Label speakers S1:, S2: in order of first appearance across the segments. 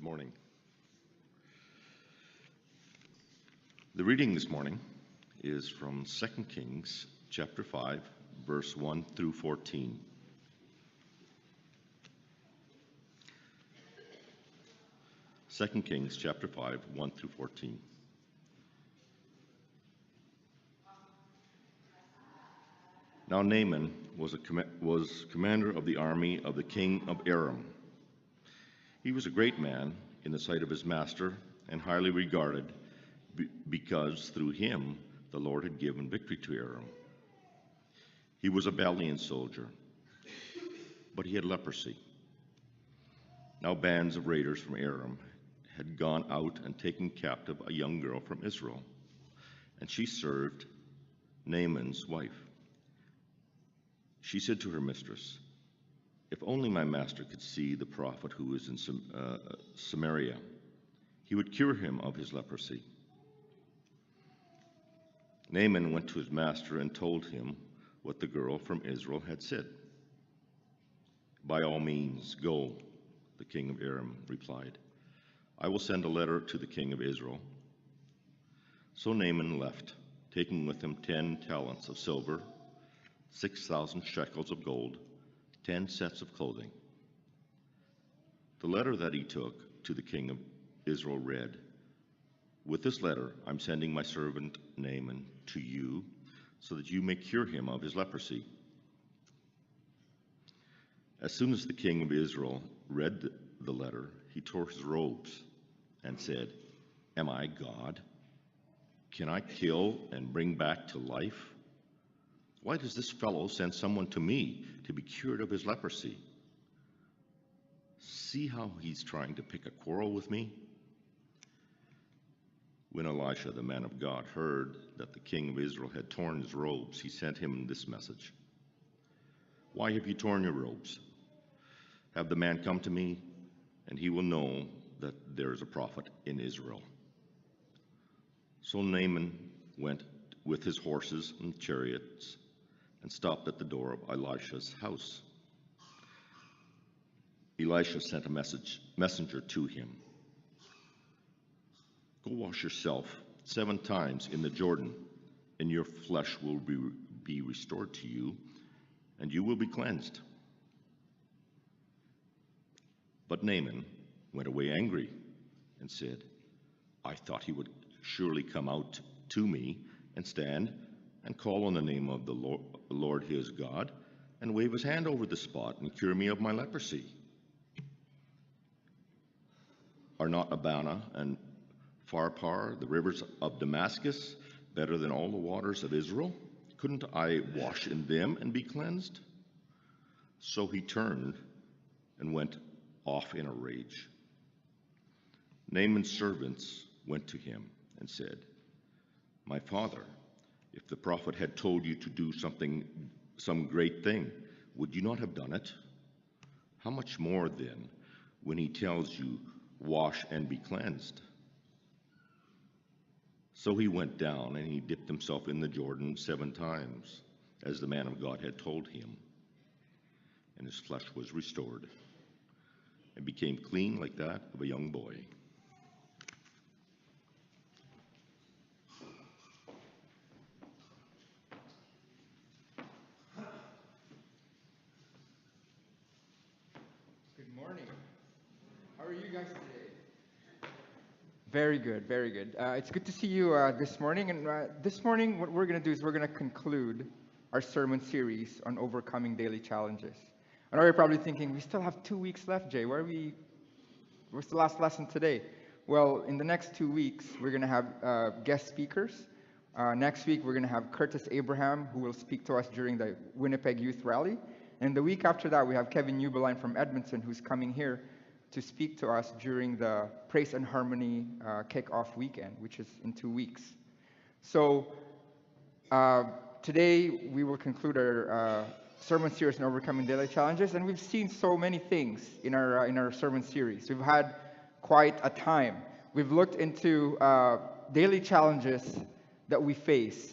S1: morning. The reading this morning is from 2 Kings chapter 5, verse 1 through 14. Second Kings chapter 5, 1 through 14. Now Naaman was commander of the army of the king of Aram. He was a great man in the sight of his master and highly regarded because through him the Lord had given victory to Aram. He was a valiant soldier, but he had leprosy. Now bands of raiders from Aram had gone out and taken captive a young girl from Israel, and she served Naaman's wife. She said to her mistress, "If only my master could see the prophet who is in Samaria, he would cure him of his leprosy." Naaman went to his master and told him what the girl from Israel had said. "By all means, go," the king of Aram replied. "I will send a letter to the king of Israel." So Naaman left, taking with him 10 talents of silver, 6,000 shekels of gold, 10 sets of clothing. The letter that he took to the king of Israel read, "With this letter I'm sending my servant Naaman to you so that you may cure him of his leprosy." As soon as the king of Israel read the letter, he tore his robes and said, "Am I God? Can I kill and bring back to life? Why does this fellow send someone to me to be cured of his leprosy? See how he's trying to pick a quarrel with me?" When Elisha, the man of God, heard that the king of Israel had torn his robes, he sent him this message: "Why have you torn your robes? Have the man come to me, and he will know that there is a prophet in Israel." So Naaman went with his horses and chariots and stopped at the door of Elisha's house. Elisha sent a messenger to him. "Go wash yourself 7 times in the Jordan, and your flesh will be restored to you, and you will be cleansed." But Naaman went away angry and said, "I thought he would surely come out to me and stand and call on the name of the Lord his God and wave his hand over the spot and cure me of my leprosy. Are not Abana and Pharpar, the rivers of Damascus, better than all the waters of Israel? Couldn't I wash in them and be cleansed?" So he turned and went off in a rage. Naaman's servants went to him and said, "My father, if the prophet had told you to do some great thing, would you not have done it? How much more then when he tells you, 'Wash and be cleansed'?" So he went down and he dipped himself in the Jordan 7 times, as the man of God had told him, and his flesh was restored and became clean like that of a young boy.
S2: Good morning. How are you guys today? Very good, very good. It's good to see you this morning. And this morning, what we're going to do is we're going to conclude our sermon series on overcoming daily challenges. I know you're probably thinking, we still have 2 weeks left, Jay. Where's the last lesson today? Well, in the next 2 weeks, we're going to have guest speakers. Next week, we're going to have Curtis Abraham, who will speak to us during the Winnipeg Youth Rally. And the week after that, we have Kevin Ubeline from Edmonton, who's coming here to speak to us during the Praise and Harmony kickoff weekend, which is in 2 weeks. So today, we will conclude our sermon series on overcoming daily challenges, and we've seen so many things in our sermon series. We've had quite a time. We've looked into daily challenges that we face,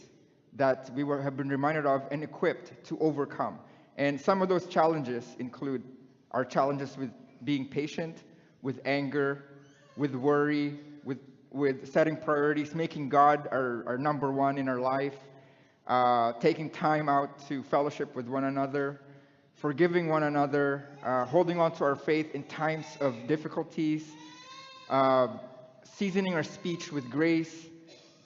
S2: that have been reminded of and equipped to overcome. And some of those challenges include our challenges with being patient, with anger, with worry, with setting priorities, making God our number one in our life, taking time out to fellowship with one another, forgiving one another, holding on to our faith in times of difficulties, uh, seasoning our speech with grace.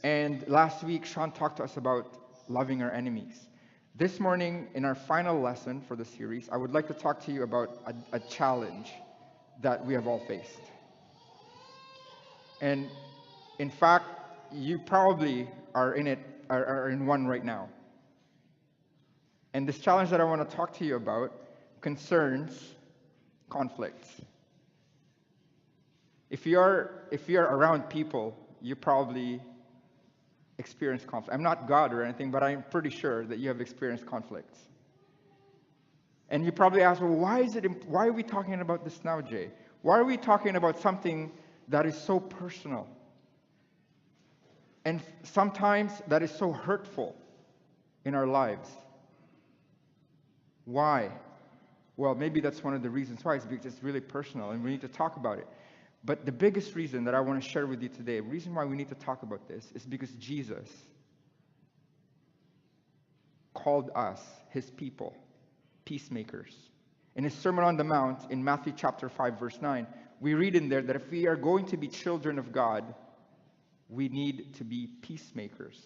S2: And last week, Sean talked to us about loving our enemies. This morning, in our final lesson for the series, I would like to talk to you about a challenge that we have all faced. And in fact, you probably are in one right now. And this challenge that I want to talk to you about concerns conflicts. If you're around people, you probably experience conflict. I'm not God or anything, but I'm pretty sure that you have experienced conflicts. And you probably ask, well, why are we talking about this now, Jay? Why are we talking about something that is so personal? And sometimes that is so hurtful in our lives. Why? Well, maybe that's one of the reasons why, is because it's really personal and we need to talk about it. But the biggest reason that I want to share with you today, the reason why we need to talk about this, is because Jesus called us, his people, peacemakers. In his Sermon on the Mount, in Matthew chapter 5, verse 9, we read in there that if we are going to be children of God, we need to be peacemakers.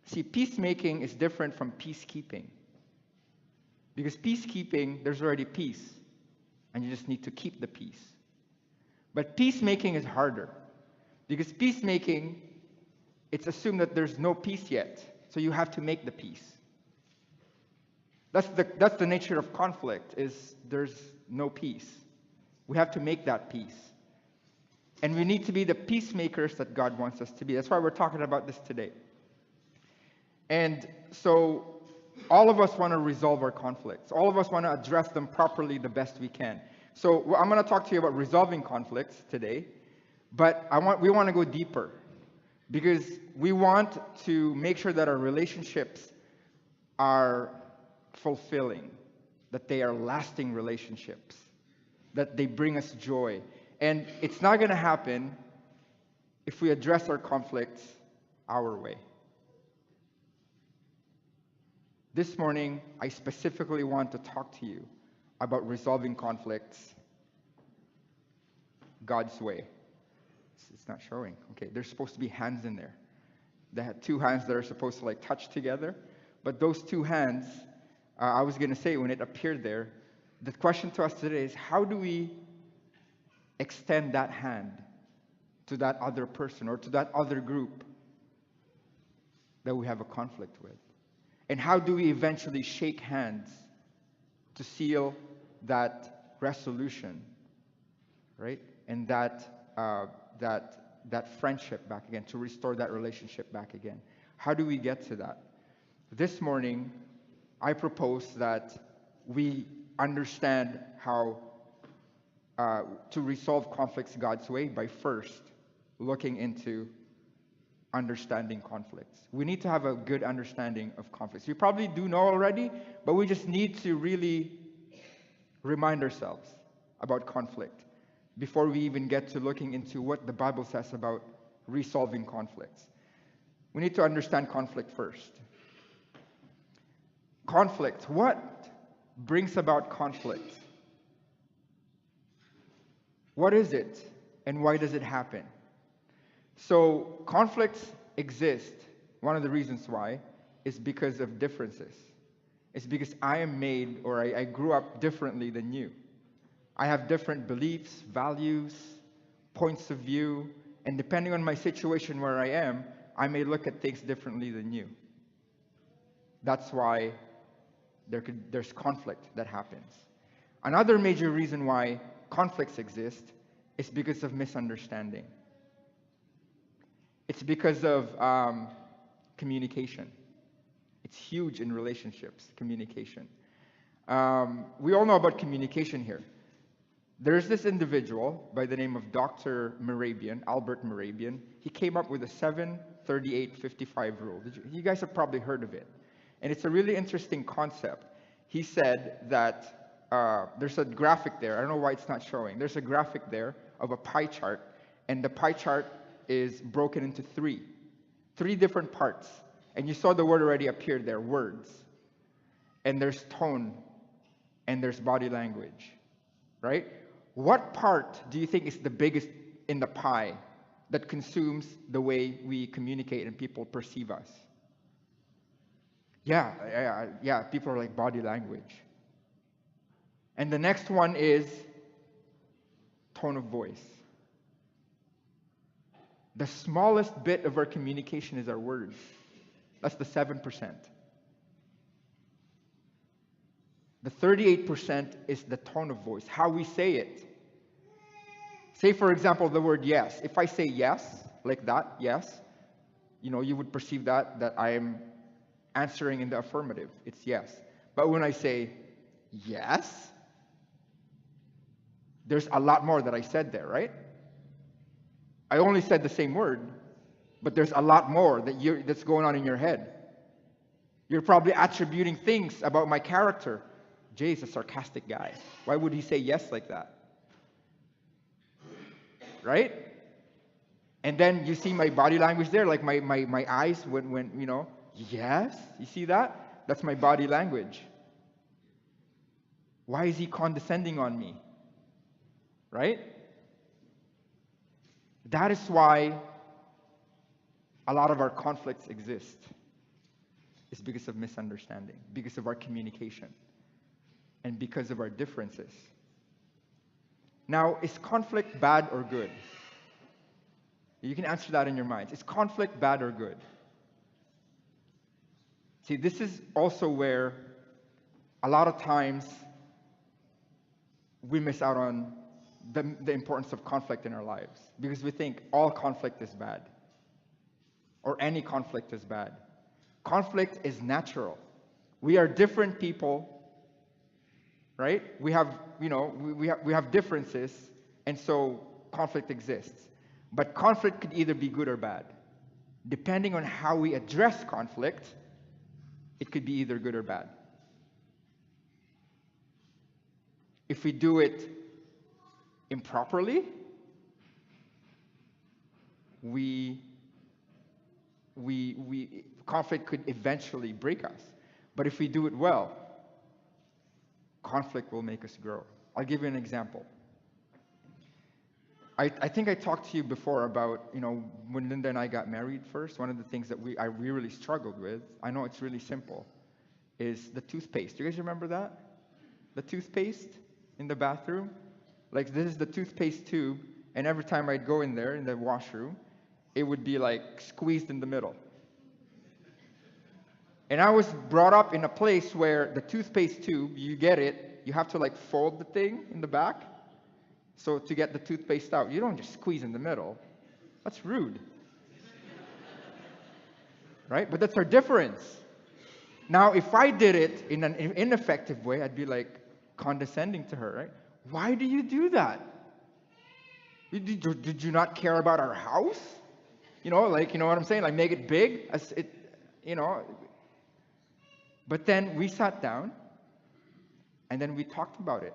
S2: See, peacemaking is different from peacekeeping. Because peacekeeping, there's already peace, and you just need to keep the peace. But peacemaking is harder, because peacemaking, it's assumed that there's no peace yet, so you have to make the peace. That's the nature of conflict, is there's no peace. We have to make that peace. And we need to be the peacemakers that God wants us to be. That's why we're talking about this today. And so all of us want to resolve our conflicts. All of us want to address them properly the best we can. So I'm going to talk to you about resolving conflicts today, but we want to go deeper, because we want to make sure that our relationships are fulfilling, that they are lasting relationships, that they bring us joy. And it's not going to happen if we address our conflicts our way. This morning, I specifically want to talk to you about resolving conflicts God's way. It's not showing. Okay, there's supposed to be hands in there. They had two hands that are supposed to touch together. But those two hands, I was going to say when it appeared there, the question to us today is, how do we extend that hand to that other person or to that other group that we have a conflict with? And how do we eventually shake hands to seal that resolution, right? And that friendship back again, to restore that relationship back again. How do we get to that? This morning, I propose that we understand how to resolve conflicts God's way by first looking into understanding conflicts. We need to have a good understanding of conflicts. We probably do know already, but we just need to really remind ourselves about conflict before we even get to looking into what the Bible says about resolving conflicts. We need to understand conflict first. Conflict. What brings about conflict? What is it, and why does it happen? So conflicts exist. One of the reasons why is because of differences. It's because I am made, or I grew up differently than you. I have different beliefs, values, points of view, and depending on my situation where I am, I may look at things differently than you. That's why there's conflict that happens. Another major reason why conflicts exist is because of misunderstanding. It's because of communication. It's huge in relationships, communication. We all know about communication here. There's this individual by the name of Dr. Mehrabian, Albert Mehrabian. He came up with a 7-38-55 rule. You guys have probably heard of it. And it's a really interesting concept. He said that there's a graphic there. I don't know why it's not showing. There's a graphic there of a pie chart, and the pie chart is broken into three different parts. And you saw the word already appear there, words. And there's tone, and there's body language, right? What part do you think is the biggest in the pie that consumes the way we communicate and people perceive us? Yeah, people are like body language. And the next one is tone of voice. The smallest bit of our communication is our words. That's the 7%. The 38% is the tone of voice, how we say it. Say, for example, the word yes. If I say yes, like that, yes, you would perceive that I am answering in the affirmative. It's yes. But when I say yes, there's a lot more that I said there, right? I only said the same word, but there's a lot more that's going on in your head. You're probably attributing things about my character. Jay's a sarcastic guy. Why would he say yes like that? Right? And then you see my body language there, like my eyes when yes, you see that? That's my body language. Why is he condescending on me? Right? That is why a lot of our conflicts exist. It's because of misunderstanding, because of our communication, and because of our differences. Now, is conflict bad or good? You can answer that in your minds. Is conflict bad or good? See, this is also where a lot of times we miss out on the importance of conflict in our lives, because we think all conflict is bad, or any conflict is bad. Conflict is natural. We are different people, right? We have differences, and so conflict exists. But conflict could either be good or bad. Depending on how we address conflict, it could be either good or bad. If we do it improperly, conflict could eventually break us. But if we do it well, conflict will make us grow. I'll give you an example. I think I talked to you before about, when Linda and I got married first, one of the things that we really struggled with, I know it's really simple, is the toothpaste. Do you guys remember that? The toothpaste in the bathroom? Like, this is the toothpaste tube, and every time I'd go in there, in the washroom, it would be like squeezed in the middle. And I was brought up in a place where the toothpaste tube, you get it, you have to like fold the thing in the back. So to get the toothpaste out, you don't just squeeze in the middle. That's rude. Right? But that's our difference. Now, if I did it in an ineffective way, I'd be like condescending to her, right? Why do you do that? Did you not care about our house? You know what I'm saying? Like, make it big. But then we sat down, and then we talked about it.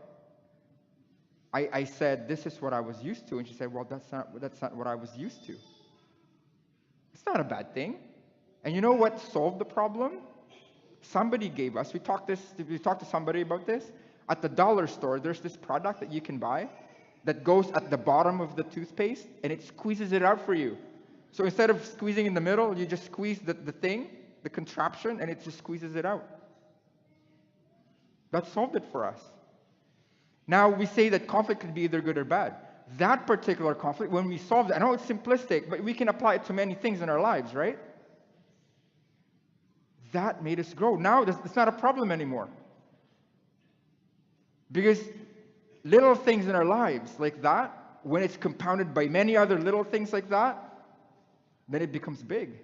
S2: I said, this is what I was used to. And she said, well, that's not what I was used to. It's not a bad thing. And you know what solved the problem? Somebody gave us, we talked to somebody about this. At the dollar store, there's this product that you can buy that goes at the bottom of the toothpaste, and it squeezes it out for you. So instead of squeezing in the middle, you just squeeze the thing, the contraption, and it just squeezes it out. That solved it for us. Now, we say that conflict could be either good or bad. That particular conflict, when we solve it, I know it's simplistic, but we can apply it to many things in our lives, right? That made us grow. Now, it's not a problem anymore. Because little things in our lives like that, when it's compounded by many other little things like that, then it becomes big,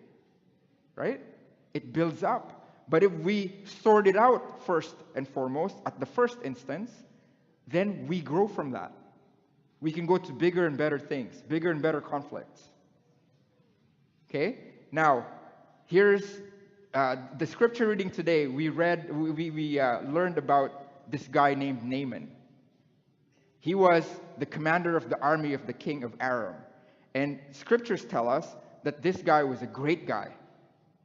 S2: right? It builds up. But if we sort it out first and foremost, at the first instance, then we grow from that. We can go to bigger and better things, bigger and better conflicts. Okay? Now, here's the scripture reading today. We learned about this guy named Naaman. He was the commander of the army of the king of Aram. And scriptures tell us that this guy was a great guy.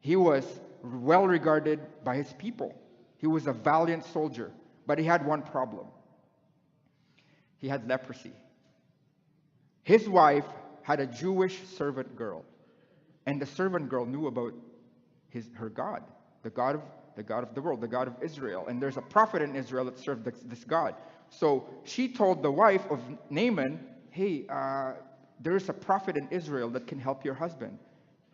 S2: He was well regarded by his people. He was a valiant soldier, but he had one problem. He had leprosy. His wife had a Jewish servant girl, and the servant girl knew about her God, the God of the world, the God of Israel. And there's a prophet in Israel that served this God. So she told the wife of Naaman, hey, there's a prophet in Israel that can help your husband.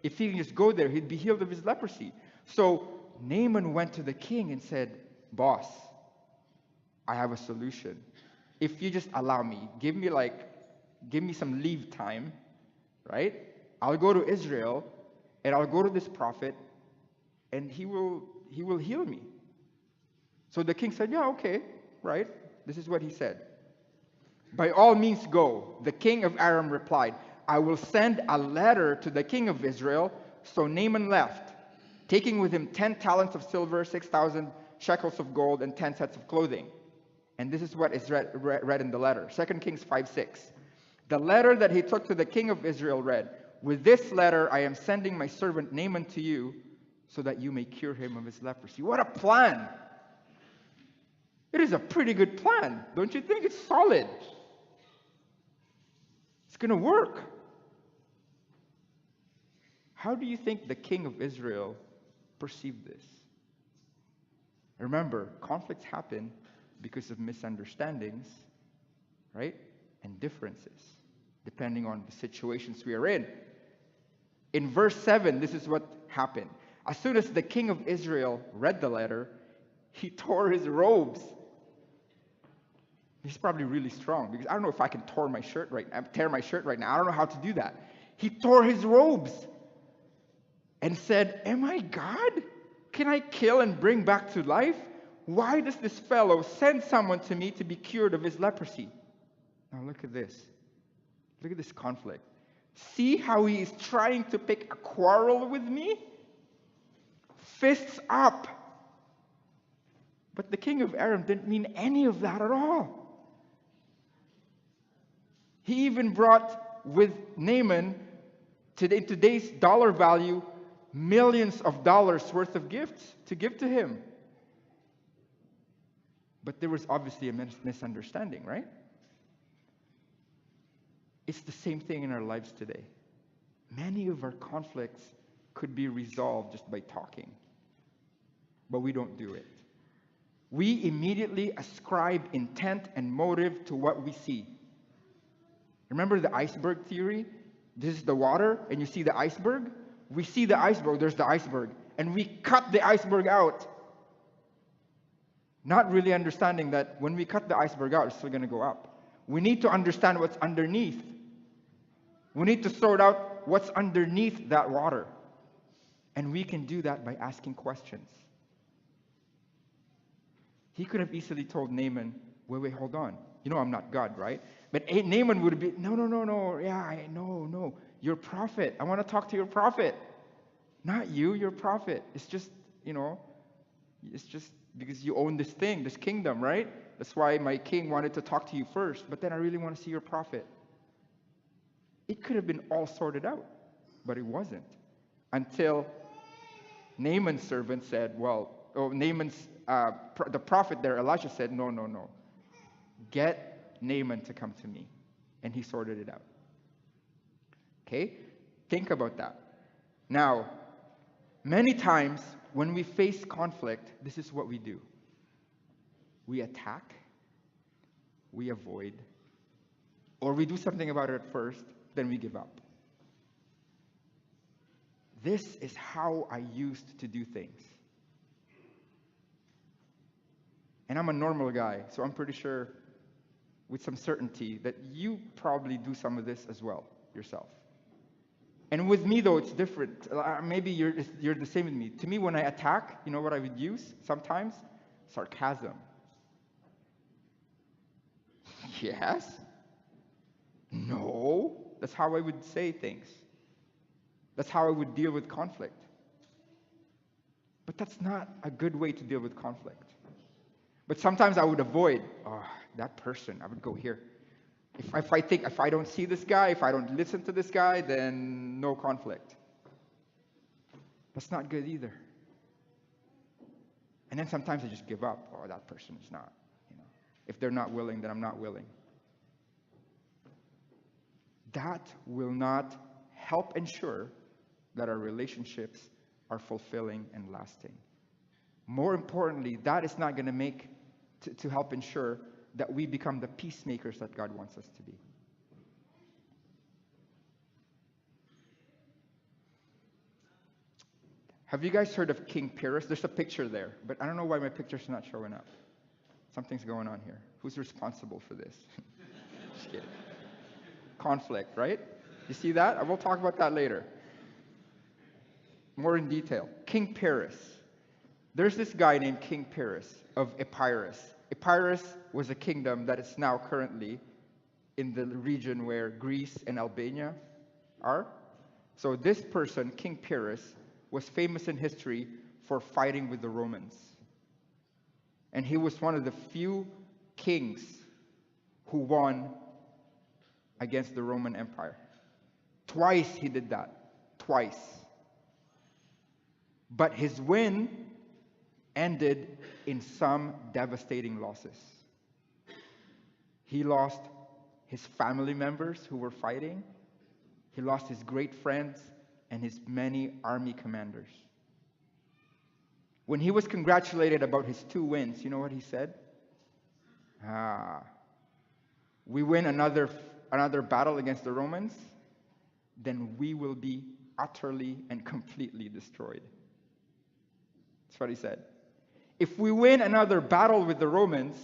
S2: If he can just go there, he'd be healed of his leprosy. So Naaman went to the king and said, boss, I have a solution. If you just allow me, give me some leave time, right? I'll go to Israel and I'll go to this prophet and he will heal me. So the king said, yeah, okay, right? This is what he said. By all means go. The king of Aram replied, I will send a letter to the king of Israel. So Naaman left, taking with him 10 talents of silver, 6,000 shekels of gold, and 10 sets of clothing. And this is what is read in the letter. 2 Kings 5:6. The letter that he took to the king of Israel read, with this letter I am sending my servant Naaman to you so that you may cure him of his leprosy. What a plan! It is a pretty good plan. Don't you think? It's solid. It's going to work. How do you think the king of Israel perceived this? Remember, conflicts happen because of misunderstandings, right? And differences, depending on the situations we are in. In verse 7, this is what happened. As soon as the king of Israel read the letter, he tore his robes. He's probably really strong, because I don't know if I can tear my shirt right now. I don't know how to do that. He tore his robes and said, am I God? Can I kill and bring back to life? Why does this fellow send someone to me to be cured of his leprosy? Now look at this. Look at this conflict. See how he is trying to pick a quarrel with me? Fists up. But the king of Aram didn't mean any of that at all. He even brought with Naaman, in today's dollar value, millions of dollars worth of gifts to give to him. But there was obviously a misunderstanding, right? It's the same thing in our lives today. Many of our conflicts could be resolved just by talking, but we don't do it. We immediately ascribe intent and motive to what we see. Remember the iceberg theory? This is the water, and you see the iceberg? We see the iceberg, there's the iceberg, and we cut the iceberg out. Not really understanding that when we cut the iceberg out, it's still going to go up. We need to understand what's underneath. We need to sort out what's underneath that water. And we can do that by asking questions. He could have easily told Naaman, wait, hold on. You know I'm not God, right? But Naaman would have been, no. Yeah, no. You're prophet. I want to talk to your prophet. Not you, your prophet. It's just, it's just because you own this thing, this kingdom, right? That's why my king wanted to talk to you first. But then I really want to see your prophet. It could have been all sorted out, but it wasn't. Until Naaman's servant said, the prophet there, Elijah said, no. Get Naaman to come to me. And he sorted it out. Okay? Think about that. Now, many times when we face conflict, this is what we do. We attack, we avoid, or we do something about it at first, then we give up. This is how I used to do things. And I'm a normal guy, so I'm pretty sure with some certainty that you probably do some of this as well yourself. And with me, though, it's different. Maybe you're the same with me. To me, when I attack, you know what I would use sometimes? Sarcasm. Yes? No? That's how I would say things. That's how I would deal with conflict. But that's not a good way to deal with conflict. But sometimes I would avoid. that person, I would go here. If I don't see this guy, if I don't listen to this guy, then no conflict. That's not good either. And then sometimes I just give up. Oh, that person is not. If they're not willing, then I'm not willing. That will not help ensure that our relationships are fulfilling and lasting. More importantly, that is not going to make to help ensure that we become the peacemakers that God wants us to be. Have you guys heard of King Pyrrhus? There's a picture there, but I don't know why my picture's not showing up. Something's going on here. Who's responsible for this? Just kidding. Conflict, right? You see that? We'll talk about that later. More in detail. King Pyrrhus. There's this guy named King Pyrrhus of Epirus. Epirus was a kingdom that is now currently in the region where Greece and Albania are. So this person, King Pyrrhus, was famous in history for fighting with the Romans. And he was one of the few kings who won against the Roman Empire. Twice he did that. Twice. But his win ended in some devastating losses. He lost his family members who were fighting. He lost his great friends and his many army commanders. When he was congratulated about his 2 wins, you know what he said? We win another battle against the Romans, then we will be utterly and completely destroyed. That's what he said. If we win another battle with the Romans,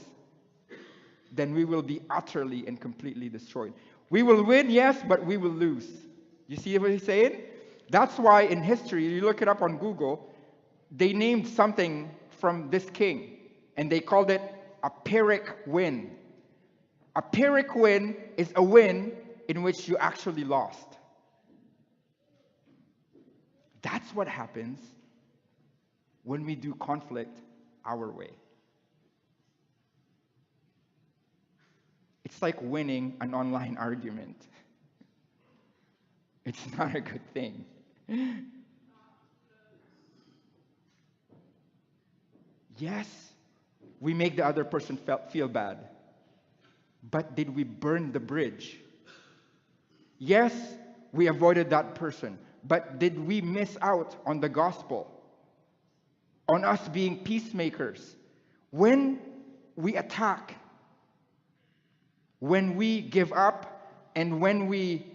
S2: then we will be utterly and completely destroyed. We will win, yes, but we will lose. You see what he's saying? That's why in history, you look it up on Google, they named something from this king, and they called it a Pyrrhic win. A Pyrrhic win is a win in which you actually lost. That's what happens when we do conflict our way. It's like winning an online argument. It's not a good thing. Yes, we make the other person feel bad. But did we burn the bridge? Yes, we avoided that person. But did we miss out on the gospel? On us being peacemakers? When we attack, when we give up, and when we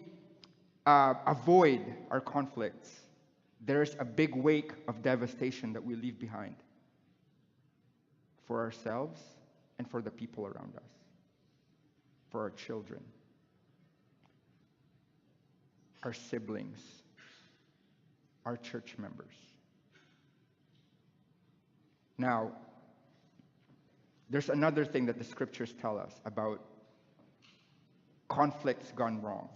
S2: avoid our conflicts, there's a big wake of devastation that we leave behind for ourselves and for the people around us, for our children, our siblings, our church members. Now, there's another thing that the scriptures tell us about conflicts gone wrong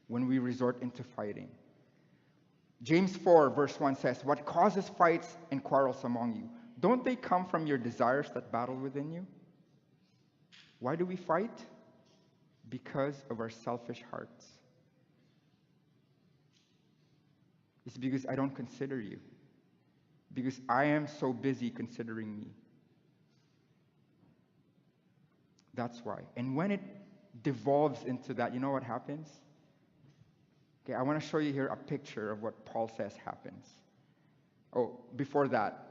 S2: when we resort into fighting. James 4 verse 1 says, "What causes fights and quarrels among you? Don't they come from your desires that battle within you?" Why do we fight? Because of our selfish hearts. It's because I don't consider you. Because I am so busy considering me. That's why. And when it devolves into that, you know what happens? Okay, I want to show you here a picture of what Paul says happens. Oh, before that.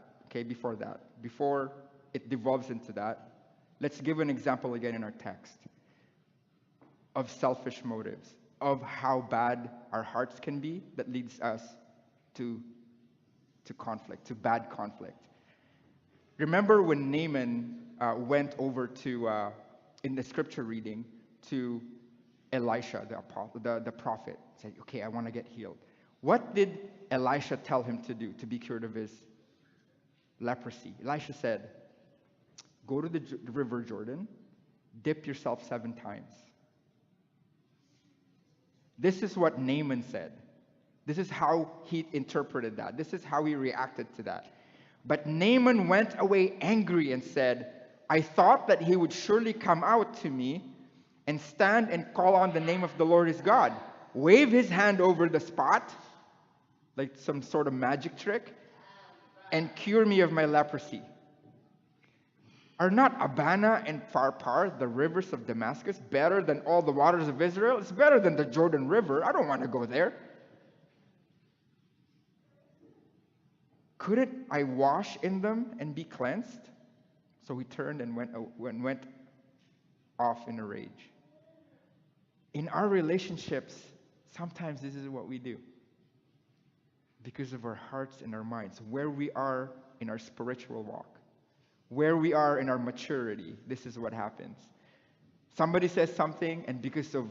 S2: Before it devolves into that, let's give an example again in our text of selfish motives, of how bad our hearts can be that leads us to conflict, to bad conflict. Remember when Naaman went over to, in the scripture reading, to Elisha, the prophet, said, "Okay, I want to get healed." What did Elisha tell him to do to be cured of his leprosy? Elisha said, "Go to the river Jordan, dip yourself 7 times. This is what Naaman said. This is how he interpreted that. This is how he reacted to that. But Naaman went away angry and said, I thought that he would surely come out to me and stand and call on the name of the Lord his God, wave his hand over the spot, like some sort of magic trick, and cure me of my leprosy. Are not Abana and Pharpar, the rivers of Damascus, better than all the waters of Israel? It's better than the Jordan River. I don't want to go there. Couldn't I wash in them and be cleansed? So he turned and went off in a rage. In our relationships, sometimes this is what we do. Because of our hearts and our minds, where we are in our spiritual walk, where we are in our maturity, this is what happens. Somebody says something, and because of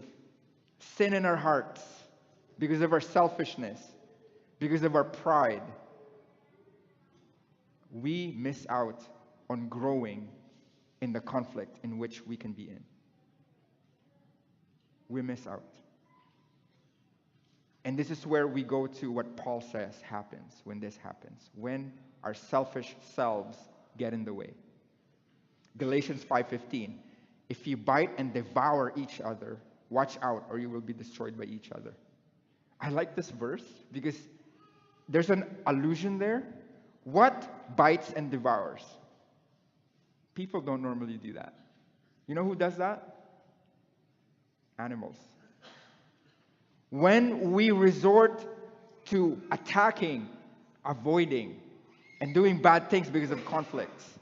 S2: sin in our hearts, because of our selfishness, because of our pride, we miss out on growing in the conflict in which we can be in. We miss out. And this is where we go to what Paul says happens when this happens, when our selfish selves get in the way. Galatians 5:15, if you bite and devour each other, watch out or you will be destroyed by each other. I like this verse because there's an allusion there. What bites and devours? People don't normally do that. You know who does that? Animals. When we resort to attacking, avoiding, and doing bad things because of conflicts,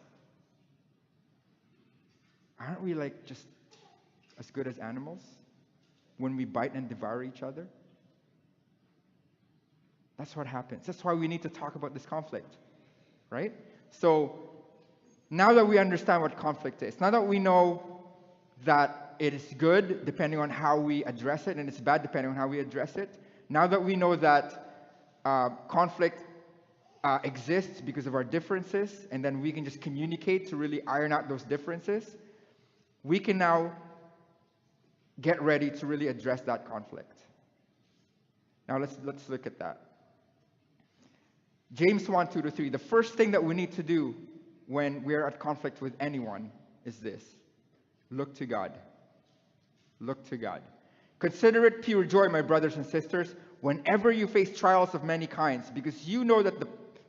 S2: aren't we like just as good as animals when we bite and devour each other? That's what happens. That's why we need to talk about this conflict, right? So now that we understand what conflict is, now that we know that it is good depending on how we address it, and it's bad depending on how we address it, now that we know that conflict exists because of our differences, and then we can just communicate to really iron out those differences, we can now get ready to really address that conflict. Now let's look at that. James 1:2-3. The first thing that we need to do when we're at conflict with anyone is this: look to God. Look to God. Consider it pure joy, my brothers and sisters, whenever you face trials of many kinds, because you know that the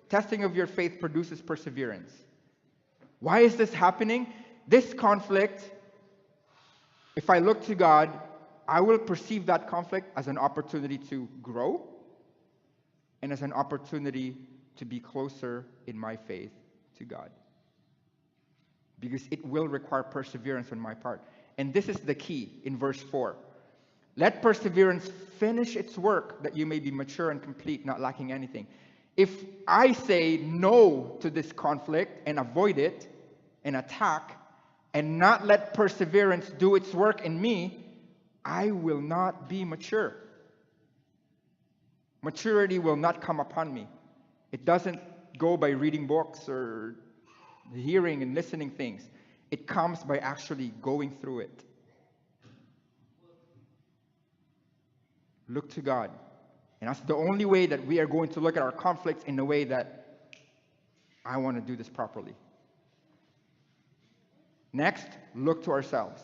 S2: testing of your faith produces perseverance. Why is this happening? This conflict, if I look to God, I will perceive that conflict as an opportunity to grow and as an opportunity to be closer in my faith to God. Because it will require perseverance on my part. And this is the key in verse 4. Let perseverance finish its work, that you may be mature and complete, not lacking anything. If I say no to this conflict and avoid it and attack, and not let perseverance do its work in me, I will not be mature. Maturity will not come upon me. It doesn't go by reading books or hearing and listening things. It comes by actually going through it. Look to God. And that's the only way that we are going to look at our conflicts in a way that I want to do this properly. Next, look to ourselves.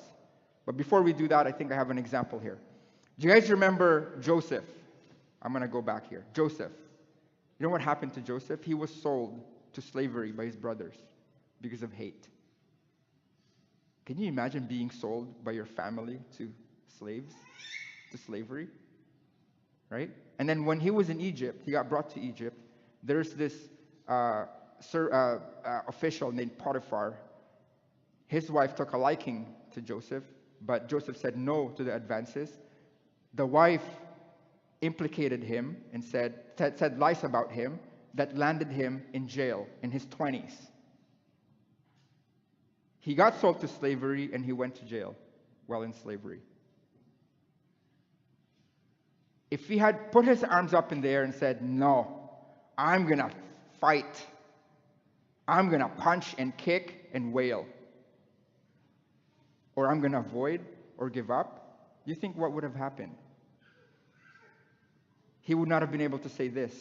S2: But before we do that, I think I have an example here. Do you guys remember Joseph? I'm going to go back here. Joseph. You know what happened to Joseph? He was sold to slavery by his brothers because of hate. Can you imagine being sold by your family to slaves, to slavery? Right? And then when he was in Egypt, he got brought to Egypt. There's this official named Potiphar. His wife took a liking to Joseph, but Joseph said no to the advances. The wife implicated him and said lies about him that landed him in jail in his 20s. He got sold to slavery and he went to jail while in slavery. If he had put his arms up in the air and said, no, I'm going to fight. I'm going to punch and kick and wail. Or I'm going to avoid or give up, you think what would have happened? He would not have been able to say this.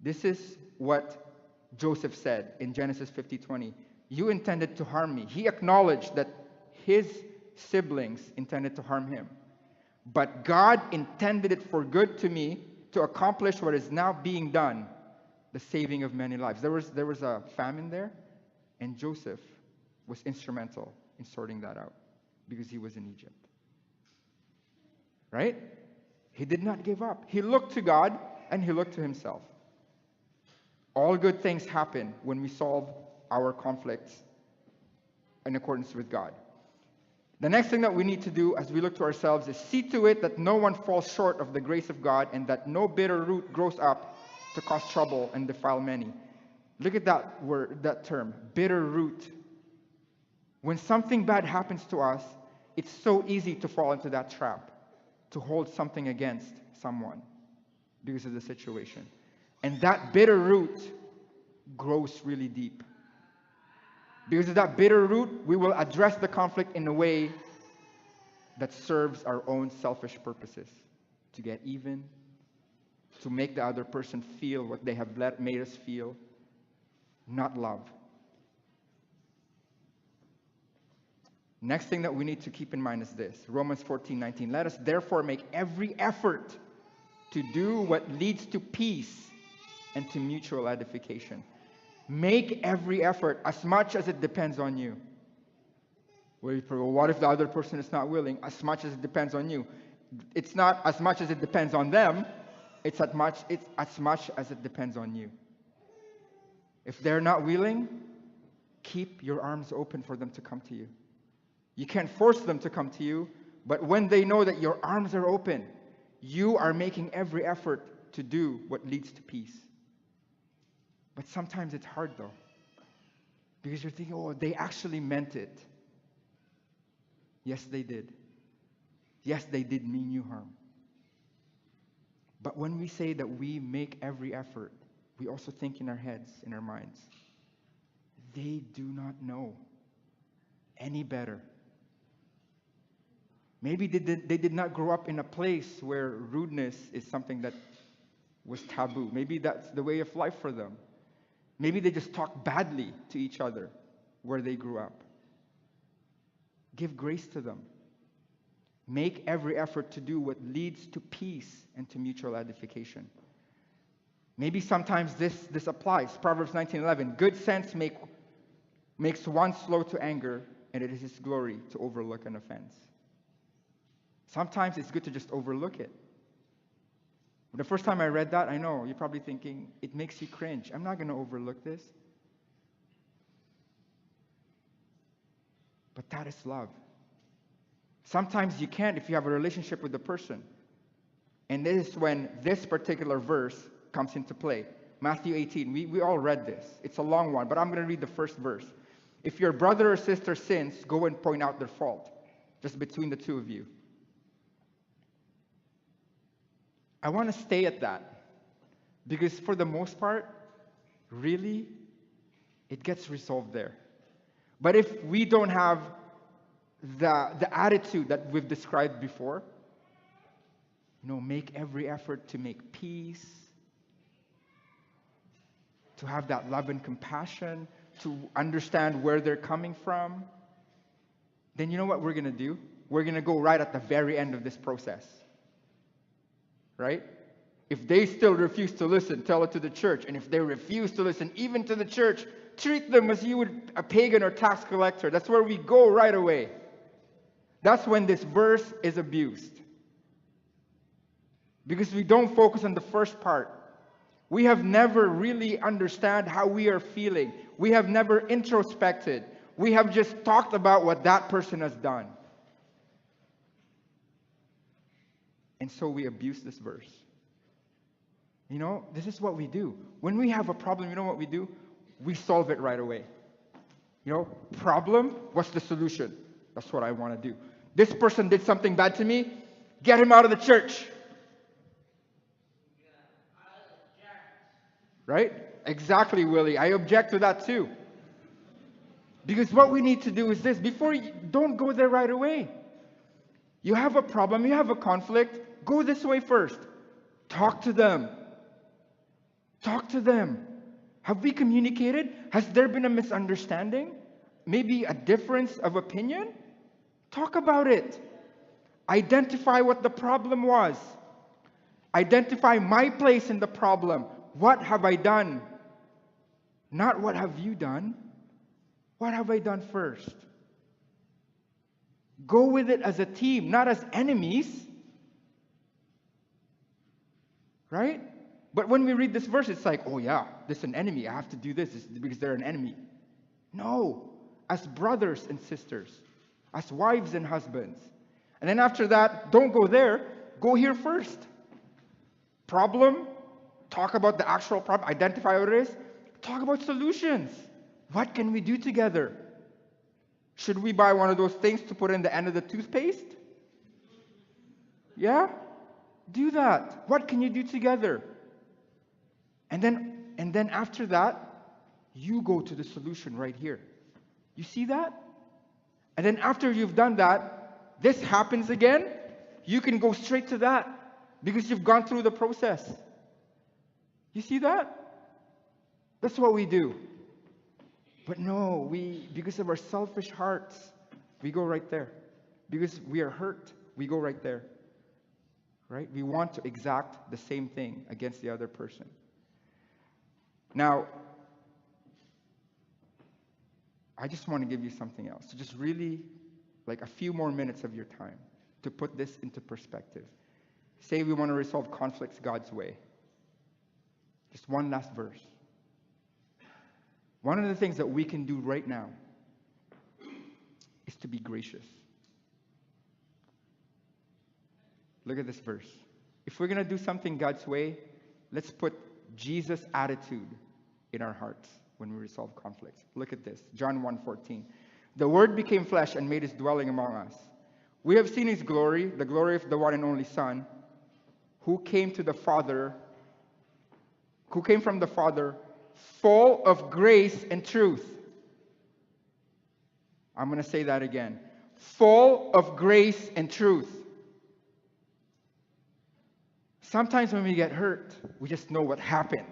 S2: This is what Joseph said in Genesis 50:20. You intended to harm me. He acknowledged that his siblings intended to harm him. But God intended it for good to me to accomplish what is now being done, the saving of many lives. There was a famine there, and Joseph was instrumental in sorting that out because he was in Egypt. Right? He did not give up. He looked to God and he looked to himself. All good things happen when we solve our conflicts in accordance with God. The next thing that we need to do as we look to ourselves is see to it that no one falls short of the grace of God and that no bitter root grows up to cause trouble and defile many. Look at that word, that term, bitter root. When something bad happens to us, it's so easy to fall into that trap, to hold something against someone because of the situation. And that bitter root grows really deep. Because of that bitter root, we will address the conflict in a way that serves our own selfish purposes. To get even, to make the other person feel what they have made us feel, not love. Next thing that we need to keep in mind is this. Romans 14:19. Let us therefore make every effort to do what leads to peace and to mutual edification. Make every effort as much as it depends on you. Well, what if the other person is not willing? As much as it depends on you. It's not as much as it depends on them. It's as much as it depends on you. If they're not willing, keep your arms open for them to come to you. You can't force them to come to you, but when they know that your arms are open, you are making every effort to do what leads to peace. But sometimes it's hard though, because you're thinking, oh, they actually meant it. Yes, they did. Yes, they did mean you harm. But when we say that we make every effort, we also think in our heads, in our minds, they do not know any better. Maybe they did not grow up in a place where rudeness is something that was taboo. Maybe that's the way of life for them. Maybe they just talk badly to each other where they grew up. Give grace to them. Make every effort to do what leads to peace and to mutual edification. Maybe sometimes this applies. Proverbs 19:11. Good sense makes one slow to anger, and it is his glory to overlook an offense. Sometimes it's good to just overlook it. The first time I read that, I know, you're probably thinking, it makes you cringe. I'm not going to overlook this. But that is love. Sometimes you can't if you have a relationship with the person. And this is when this particular verse comes into play. Matthew 18, we all read this. It's a long one, but I'm going to read the first verse. If your brother or sister sins, go and point out their fault, just between the two of you. I want to stay at that, because for the most part, really, it gets resolved there. But if we don't have the attitude that we've described before, make every effort to make peace, to have that love and compassion, to understand where they're coming from, then you know what we're going to do? We're going to go right at the very end of this process. Right? If they still refuse to listen, tell it to the church. And if they refuse to listen, even to the church, treat them as you would a pagan or tax collector. That's where we go right away. That's when this verse is abused. Because we don't focus on the first part. We have never really understand how we are feeling. We have never introspected. We have just talked about what that person has done. And so we abuse this verse. This is what we do. When we have a problem, you know what we do? We solve it right away. Problem, what's the solution? That's what I want to do. This person did something bad to me, get him out of the church. Right? Exactly, Willie. I object to that too. Because what we need to do is this. Don't go there right away. You have a problem, you have a conflict, go this way first. Talk to them. Talk to them. Have we communicated? Has there been a misunderstanding? Maybe a difference of opinion? Talk about it. Identify what the problem was. Identify my place in the problem. What have I done? Not what have you done. What have I done first? Go with it as a team, not as enemies. Right? But when we read this verse, it's like, oh yeah, this is an enemy. I have to do this because they're an enemy. No. As brothers and sisters. As wives and husbands. And then after that, don't go there. Go here first. Problem. Talk about the actual problem. Identify what it is. Talk about solutions. What can we do together? Should we buy one of those things to put in the end of the toothpaste? Yeah? Do that. What can you do together? And then after that, you go to the solution right here. You see that? And then after you've done that, this happens again, you can go straight to that because you've gone through the process. You see that? That's what we do. But no, because of our selfish hearts, we go right there. Because we are hurt, we go right there. Right? We want to exact the same thing against the other person. Now, I just want to give you something else. Just really, like a few more minutes of your time to put this into perspective. Say we want to resolve conflicts God's way. Just one last verse. One of the things that we can do right now is to be gracious. Look at this verse. If we're going to do something God's way, let's put Jesus' attitude in our hearts when we resolve conflicts. Look at this. John 1:14. The Word became flesh and made his dwelling among us. We have seen his glory, the glory of the one and only Son, who came from the Father, full of grace and truth. I'm going to say that again. Full of grace and truth. Sometimes when we get hurt, we just know what happened.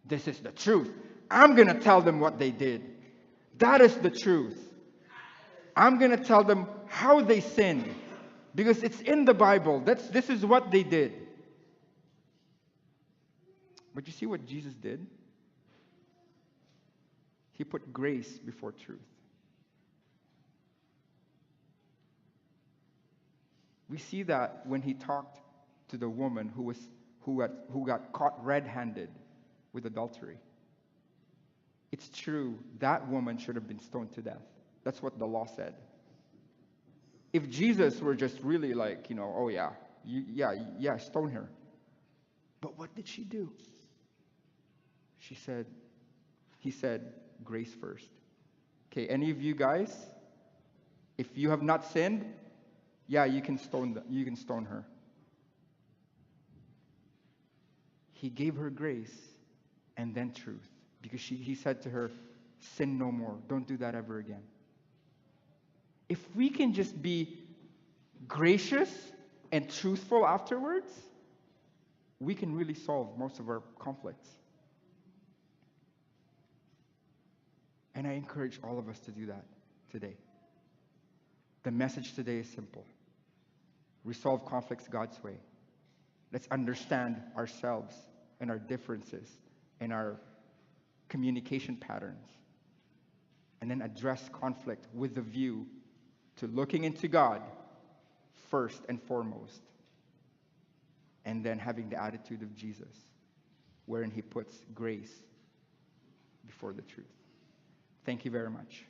S2: This is the truth. I'm going to tell them what they did. That is the truth. I'm going to tell them how they sinned. Because it's in the Bible. This is what they did. But you see what Jesus did? He put grace before truth. We see that when he talked to the woman who got caught red-handed with adultery. It's true, that woman should have been stoned to death. That's what the law said. If Jesus were just really like, oh yeah, stone her. But what did she do? He said, grace first. Okay, any of you guys, if you have not sinned, yeah, you can stone her. He gave her grace and then truth. Because he said to her, sin no more. Don't do that ever again. If we can just be gracious and truthful afterwards, we can really solve most of our conflicts. And I encourage all of us to do that today. The message today is simple. Resolve conflicts God's way. Let's understand ourselves and our differences and our communication patterns. And then address conflict with a view to looking into God first and foremost. And then having the attitude of Jesus, wherein he puts grace before the truth. Thank you very much.